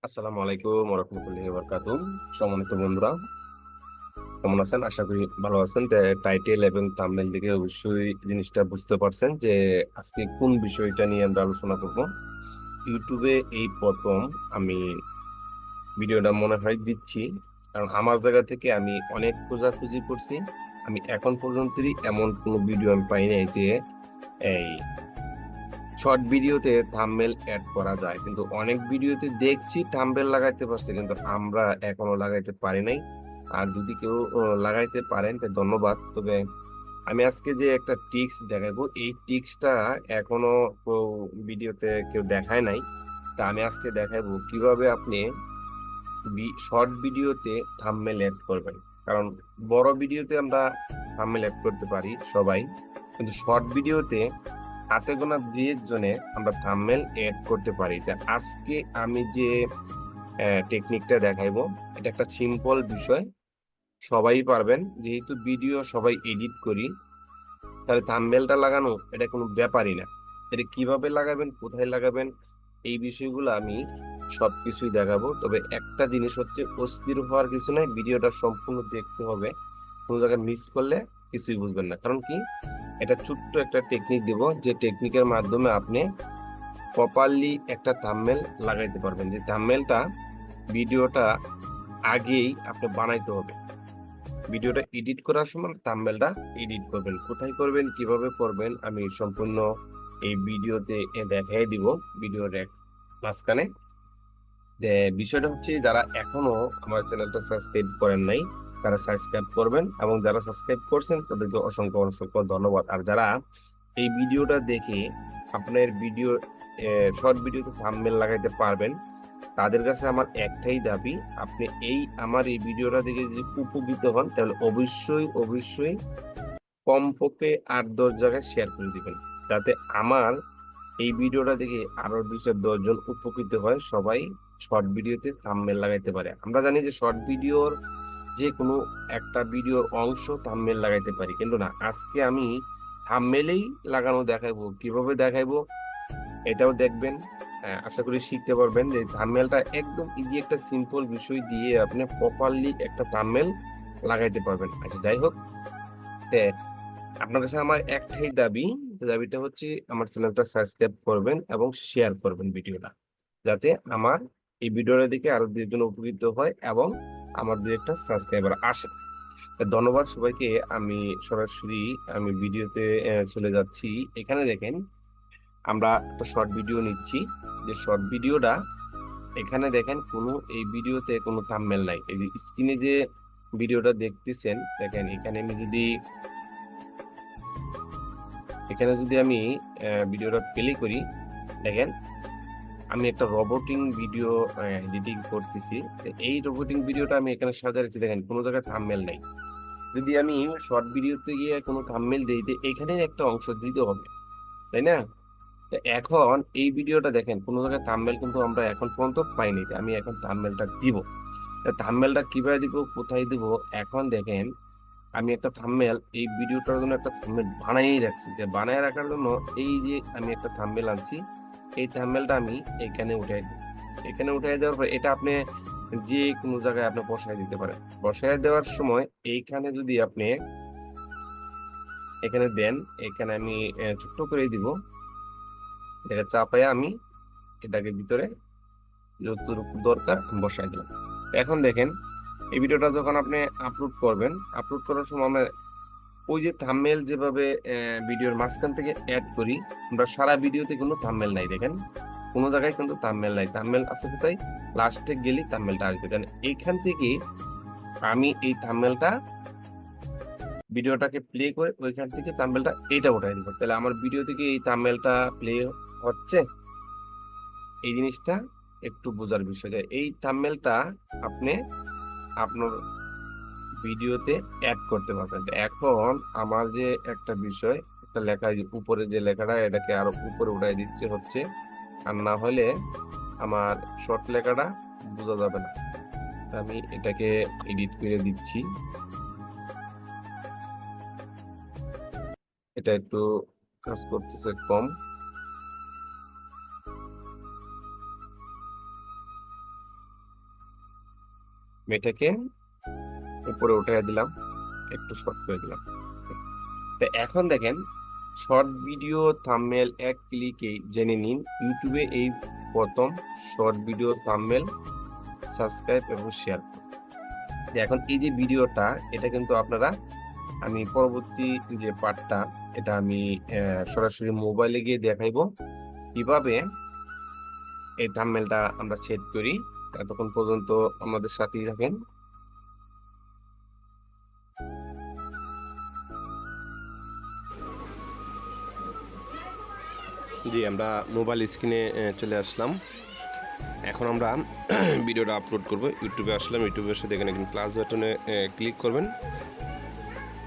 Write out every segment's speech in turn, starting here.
আসসালামু আলাইকুম ওয়া রাহমাতুল্লাহি ওয়া বারাকাতুহু। সম্মানিত বন্ধুরা, কেমন আছেন? আশা করি ভালো আছেন। টাইটেল এবং থাম্বনেল দেখে অবশ্যই জিনিসটা বুঝতে পারছেন যে আজকে কোন বিষয়টা নিয়ে আমরা আলোচনা করব। ইউটিউবে এই প্রথম আমি ভিডিওটা মনে হয় দিচ্ছি, কারণ আমার জায়গা থেকে আমি অনেক খোঁজাখুঁজি করছি। আমি এখন পর্যন্তই এমন কোনো ভিডিও আমি পাই নাই যে এই শর্ট ভিডিওতে থাম্বনেল অ্যাড করা যায়, কিন্তু অনেক ভিডিওতে দেখছি থাম্বনেল লাগাইতে পারছে, কিন্তু আমরা এখনো লাগাইতে পারি নাই। আর যদি কেউ লাগাইতে পারেন তো ধন্যবাদ। তবে আমি আজকে যে একটা টিক্স দেখাবো, এই টিক্সটা এখনো কেউ ভিডিওতে কেউ দেখায় নাই। তা আমি আজকে দেখাবো কিভাবে আপনি শর্ট ভিডিওতে থাম্বনেল অ্যাড করবেন। কারণ বড় ভিডিওতে আমরা থাম্বনেল অ্যাড করতে পারি সবাই, কিন্তু শর্ট ভিডিওতে হাতে গোনা 2 জনে আমরা থাম্বনেল এড করতে পারি। তা আজকে আমি যে টেকনিকটা দেখাইবো, এটা একটা সিম্পল বিষয়, সবাই পারবেন। যেহেতু ভিডিও সবাই এডিট করি, তাহলে থাম্বনেলটা লাগানো এটা কোনো ব্যাপারই না। এটা কিভাবে লাগাবেন, কোথায় লাগাবেন, এই বিষয়গুলো আমি সবকিছুই দেখাবো। তবে একটা জিনিস হচ্ছে, অস্থির হওয়ার কিছু নাই, ভিডিওটা সম্পূর্ণ দেখতে হবে। কোনো জায়গায় মিস করলে কিছুই বুঝবেন না। কারণ কি, এটা ছোট্ট একটা টেকনিক দিব, যে টেকনিকের মাধ্যমে আপনি প্রপারলি একটা থাম্বনেল লাগাইতে পারবেন। যে থাম্বনেলটা ভিডিওটা আগেই আপনি বানাইতে হবে। ভিডিওটা এডিট করার সময় থাম্বনেলটা এডিট করবেন, কোথায় করবেন, কিভাবে করবেন, আমি সম্পূর্ণ এই ভিডিওতে দেখাই দিব, ভিডিওর মাঝখানে। যে বিষয়টা হচ্ছে, যারা এখনো আমার চ্যানেলটা সাবস্ক্রাইব করেন নাই, তারা সাবস্ক্রাইব করবেন, এবং যারা সাবস্ক্রাইব করছেন তাদেরকে অসংখ্য অসংখ্য ধন্যবাদ। আর যারা এই ভিডিওটা দেখে আপনার ভিডিও শর্ট ভিডিওতে থাম্বনেল লাগাইতে পারবেন, তাদের কাছে আমার একটাই দাবি, আপনি আমার এই ভিডিওটা দেখে যদি উপকৃত হন, তাহলে অবশ্যই অবশ্যই কমপক্ষে 8-10 জায়গায় শেয়ার করে দিবেন, যাতে আমার এই ভিডিওটা দেখে আরো 2-10 জন উপকৃত হয়, সবাই শর্ট ভিডিওতে থাম্বনেল লাগাইতে পারে। আমরা জানি যে শর্ট ভিডিওর যে কোনো একটা ভিডিওর অংশ থাম্বনেল লাগাইতে পারি, কিন্তু না, আজকে আমি থাম্বনেলেই লাগানো দেখাইবো। কিভাবে দেখাইবো এটাও দেখবেন। আশা করি শিখতে পারবেন যে থাম্বনেলটা একদম ইজি, একটা সিম্পল বিষয় দিয়ে আপনি প্রপারলি একটা থাম্বনেল লাগাইতে পারবেন। আচ্ছা, যাই হোক, তে আপনার কাছে আমার একটাই দাবি, দাবিটা হচ্ছে আমার চ্যানেলটা সাবস্ক্রাইব করবেন এবং শেয়ার করবেন ভিডিওটা, যাতে আমার এই ভিডিওটা দেখে আরো 2 জন উপকৃত হয় এবং আমার 2-একটা সাবস্ক্রাইবার আসে। ধন্যবাদ সবাইকে। আমি সরাসরি ভিডিওতে চলে যাচ্ছি। এখানে দেখেন, আমরা একটা শর্ট ভিডিও নিচ্ছি। যে শর্ট ভিডিওটা, এখানে দেখেন কোনো এই ভিডিওতে কোনো থাম্বনেল নাই। এই যে স্ক্রিনে যে ভিডিওটা দেখতেছেন, দেখেন এখানে যদি আমি ভিডিওটা প্লে করি, দেখেন আমি একটা রোবোটিং ভিডিও এডিটিং করতেছি। তো এই রোবোটিং ভিডিওটা আমি এখানে সাজায় রাখছি, দেখেন কোনো জায়গায় থাম্বনেল নাই। যদি আমি শর্ট ভিডিওতে গিয়ে কোনো থাম্বনেল দিই, তো এখানে একটা অংশ দিতে হবে, তাই না? তো এখন এই ভিডিওটা দেখেন, কোনো জায়গায় থাম্বনেল কিন্তু আমরা এখন পর্যন্ত পাইনি। তো আমি এখন থাম্বনেলটা দিব। থাম্বনেলটা কিভাবে দিব, কোথায় দিব, এখন দেখেন আমি একটা থাম্বনেল এই ভিডিওটার জন্য একটা থাম্বনেল বানাই রাখছি। যে বানায় রাখার জন্য এই যে আমি একটা থাম্বনেল আনছি, এই থাম্বনেলটা আমি এখানে উঠাই দিই। এখানে উঠাই দেওয়ার পর এটা আপনি যে কোনো জায়গায় আপনি বসায় দিতে পারেন। বসায় দেওয়ার সময় এইখানে যদি আপনি এখানে দেন, এখানে আমি ছোট্ট করে দিব, এটা চাপায় আমি এটাকে ভিতরে যতটুকু দরকার বসাই দিলাম। এখন দেখেন, এই ভিডিওটা যখন আপনি আপলোড করবেন, আপলোড করার সময় আমরা ওই যে থাম্বনেল যেভাবে ভিডিওর মাঝখান থেকে অ্যাড করি, আমরা সারা ভিডিওতে কোনো থাম্বনেল নাই। দেখেন কোনো জায়গায় কিন্তু থাম্বনেল নাই। থাম্বনেল আছে কোথায়? লাস্টে গেলে থাম্বনেলটা আসবে। কারণ এইখান থেকে আমি এই থাম্বনেলটা, ভিডিওটাকে প্লে করে ওইখান থেকে থাম্বনেলটা এইটা উঠাই দিব। তাহলে আমার ভিডিও থেকে এই থাম্বনেলটা প্লে হচ্ছে। এই জিনিসটা একটু বোঝার বিষয়, যে এই থাম্বনেলটা আপনি আপনার ভিডিওতে অ্যাড করতে পারবেন। তো এখন আমার যে একটা বিষয়, একটা লেখা, এই যে উপরে যে লেখাটা, এটাকে আরো উপরে উঠাই দিচ্ছে হচ্ছে, আর না হলে আমার শর্ট লেখাটা বোঝা যাবে না। তো আমি এটাকে এডিট করে দিচ্ছি। এটা একটু কাজ করতেছে কম। এটাকে উপরে উঠিয়ে দিলাম, একটু শর্ট করে দিলাম। তো এখন দেখেন শর্ট ভিডিও থাম্বনেল এক ক্লিকেই জেনে নিন ইউটিউবে এই প্রথম শর্ট ভিডিও থাম্বনেল সাবস্ক্রাইব এবং শেয়ার। এখন এই যে ভিডিওটা, এটা কিন্তু আপনারা, আমি পরবর্তী যে পার্টটা, এটা আমি সরাসরি মোবাইলে গিয়ে দেখাইবো কিভাবে এই থাম্বনেলটা আমরা সেট করি। এতক্ষণ পর্যন্ত আমাদের সাথেই থাকেন। জি, আমরা মোবাইল স্ক্রিনে চলে আসলাম। এখন আমরা ভিডিওটা আপলোড করব। ইউটিউবে আসলাম, ইউটিউবে এসে দেখেন এখানে প্লাস বাটনে ক্লিক করবেন।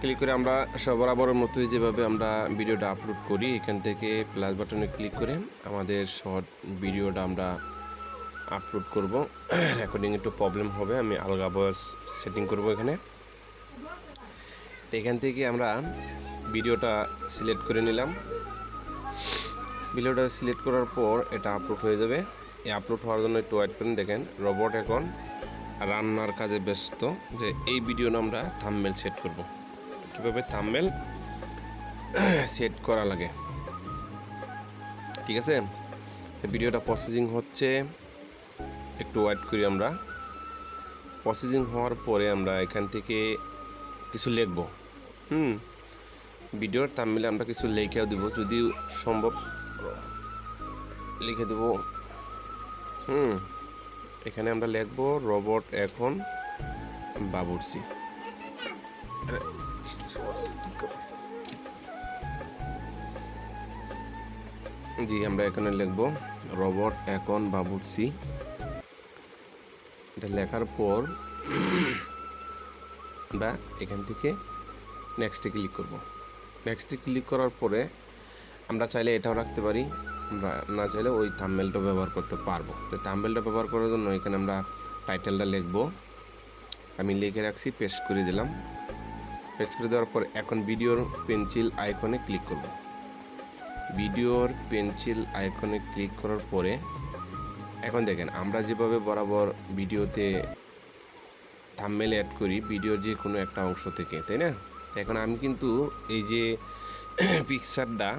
ক্লিক করে আমরা বরাবরের মতোই যেভাবে আমরা ভিডিওটা আপলোড করি, এখান থেকে প্লাস বাটনে ক্লিক করে আমাদের শর্ট ভিডিওটা আমরা আপলোড করব। রেকর্ডিং একটু প্রবলেম হবে, আমি আলগা ভয়েস সেটিং করব এখানে। এখান থেকে আমরা ভিডিওটা সিলেক্ট করে নিলাম। ভিডিওটা সিলেক্ট করার পর এটা আপলোড হয়ে যাবে। এই আপলোড হওয়ার জন্য একটু ওয়েট করেন। দেখেন রোবট এখন রান্নার কাজে ব্যস্ত, যে এই ভিডিও আমরা থাম্বনেল সেট করব, কিভাবে থাম্বনেল সেট করা লাগে। ঠিক আছে, ভিডিওটা প্রসেসিং হচ্ছে, একটু ওয়েট করি আমরা। প্রসেসিং হওয়ার পরে আমরা এখান থেকে কিছু লিখব। ভিডিওর থাম্বনেলে আমরা কিছু লিখেও দেব, যদি সম্ভব লিখে দেব। এখানে আমরা লিখব রোবট এখন বাবুর্চি। জি, আমরা এখানে লিখব রোবট এখন বাবুর্চি। এটা লেখার পর আমরা এখান থেকে নেক্সটে ক্লিক করব। নেক্সটে ক্লিক করার পরে আমরা চাইলে এটাও রাখতে পারি, আমরা না চাইলে ওই থাম্বনেলটা ব্যবহার করতে পারবো। তো থাম্বনেলটা ব্যবহার করার জন্য এখানে আমরা টাইটেলটা লিখব। আমি লিখে রাখছি, পেস্ট করে দিলাম। পেস্ট করে দেওয়ার পর এখন ভিডিওর পেন্সিল আইকনে ক্লিক করব। ভিডিওর পেন্সিল আইকনে ক্লিক করার পরে এখন দেখেন আমরা যেভাবে বরাবর ভিডিওতে থাম্বনেল অ্যাড করি ভিডিওর যে কোনো একটা অংশ থেকে, তাই না? এখন আমি কিন্তু এই যে পিকচারটা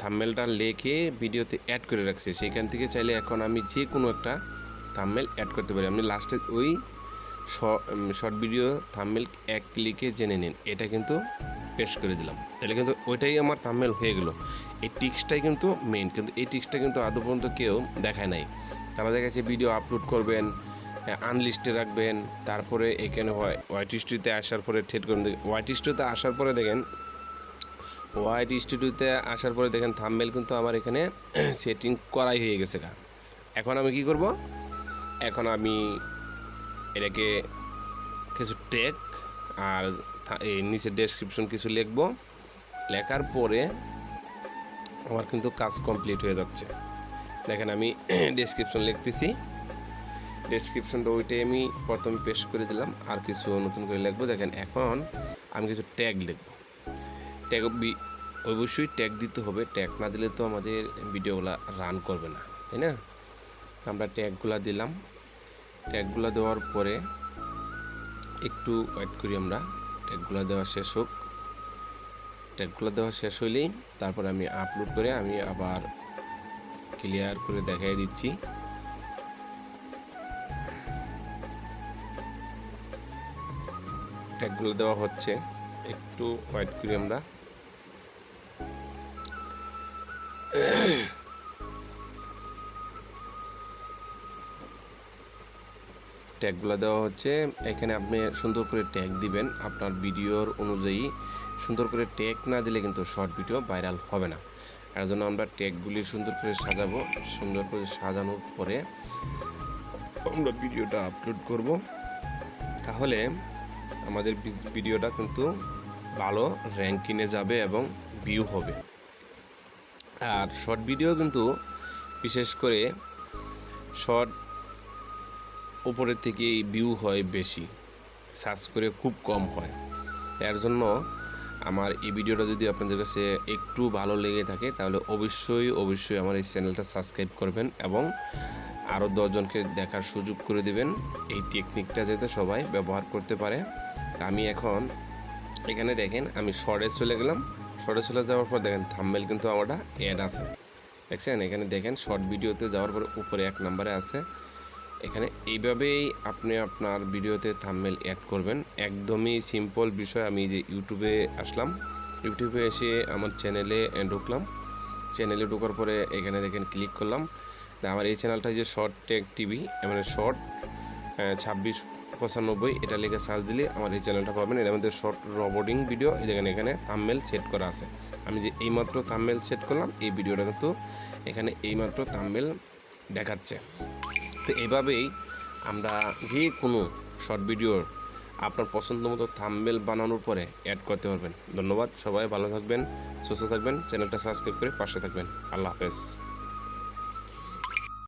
থাম্বনেলটা লিখে ভিডিওতে অ্যাড করে রাখছি, সেখান থেকে চাইলে এখন আমি যে কোনো একটা থাম্বনেল অ্যাড করতে পারি। আমি লাস্টে ওই শর্ট ভিডিও থাম্বনেল এক ক্লিকে জেনে নিন, এটা কিন্তু পেস্ট করে দিলাম। তাহলে কিন্তু ওইটাই আমার থাম্বনেল হয়ে গেল। এই টিক্সটাই কিন্তু মেইন, কিন্তু এই টিক্সটা কিন্তু আদৌ পর্যন্ত কেউ দেখায় নাই। তারা দেখাচ্ছে ভিডিও আপলোড করবেন, আনলিস্টে রাখবেন, তারপরে এখানে হোয়াইট স্টুডিওতে আসার পরে ঠেট করবেন। হোয়াইট স্টুডিওতে আসার পরে দেখেন থাম্বনেল কিন্তু আমার এখানে সেটিং করাই হয়ে গেছে। এখন আমি কি করব? এখন আমি এটাকে কিছু ট্যাগ আর এই নিচে ডেসক্রিপশন কিছু লিখব। লেখার পরে আমার কিন্তু কাজ কমপ্লিট হয়ে যাচ্ছে। দেখেন আমি ডেসক্রিপশন লিখতেছি। ডেসক্রিপশনটা ওইটাই আমি প্রথমে পেস্ট করে দিলাম, আর কিছু নতুন করে লিখবো। দেখেন এখন আমি কিছু ট্যাগ লিখব। ট্যাগ অবশ্যই ট্যাগ দিতে হবে, ট্যাগ না দিলে তো আমাদের ভিডিওগুলো রান করবে না, তাই না? আমরা ট্যাগগুলো দিলাম। ট্যাগগুলো দেওয়ার পরে একটু ওয়েট করি আমরা, ট্যাগগুলো দেওয়া শেষ হোক। ট্যাগগুলো দেওয়া শেষ হইলেই তারপর আমি আপলোড করে আমি আবার ক্লিয়ার করে দেখাই দিচ্ছি। ট্যাগগুলো দেওয়া হচ্ছে, একটু ওয়েট করি আমরা। ট্যাগগুলো দেওয়া হচ্ছে। এখানে আপনি সুন্দর করে ট্যাগ দিবেন আপনার ভিডিওর অনুযায়ী। সুন্দর করে ট্যাগ না দিলে কিন্তু শর্ট ভিডিও ভাইরাল হবে না। এর জন্য আমরা ট্যাগগুলি সুন্দর করে সাজাবো। সুন্দর করে সাজানোর পরে আমরা ভিডিওটা আপলোড করব। তাহলে আমাদের ভিডিওটা কিন্তু ভালো র্যাঙ্কিংয়ে যাবে এবং ভিউ হবে। আর শর্ট ভিডিও কিন্তু বিশেষ করে শর্ট উপরের থেকে ভিউ হয় বেশি, সার্চ করে খুব কম হয়। এর জন্য আমার এই ভিডিওটা যদি আপনাদের কাছে একটু ভালো লেগে থাকে তাহলে অবশ্যই আমার এই চ্যানেলটা সাবস্ক্রাইব করবেন এবং আরও 10 জনকে দেখার সুযোগ করে দিবেন, এই টেকনিকটা যাতে সবাই ব্যবহার করতে পারে। আমি এখন এখানে দেখেন আমি শর্টে চলে গেলাম, শর্টে চলে যাওয়ার পর দেখেন থাম্বনেল কিন্তু আমারটা অ্যাড আছে, দেখছেন? এখানে দেখেন শর্ট ভিডিওতে যাওয়ার পরে উপরে 1 নম্বরে আছে। এখানে এইভাবেই আপনি আপনার ভিডিওতে থাম্বনেল অ্যাড করবেন, একদমই সিম্পল বিষয়। আমি যে ইউটিউবে আসলাম, ইউটিউবে এসে আমার চ্যানেলে ঢুকলাম, চ্যানেলে ঢোকার পরে এখানে দেখেন ক্লিক করলাম। আমার এই চ্যানেলটা যে শর্ট টেক টিভি, মানে শর্ট 2695 এটা লিখে সার্চ দিলে আমার এই চ্যানেলটা পাবেন। এর মধ্যে শর্ট রবোটিং ভিডিও, এই দেখেন এখানে থাম্বনেল সেট করা আছে। আমি যে এইমাত্র থাম্বনেল সেট করলাম, এই ভিডিওটা কিন্তু এখানে এইমাত্র থাম্বনেল দেখাচ্ছে। তো এইভাবেই আমরা যে কোনো শর্ট ভিডিওর আপনার পছন্দ মতো থাম্বনেল বানানোর পরে অ্যাড করতে পারবেন। ধন্যবাদ, সবাই ভালো থাকবেন, সুস্থ থাকবেন, চ্যানেলটা সাবস্ক্রাইব করে পাশে থাকবেন। আল্লাহ হাফেজ।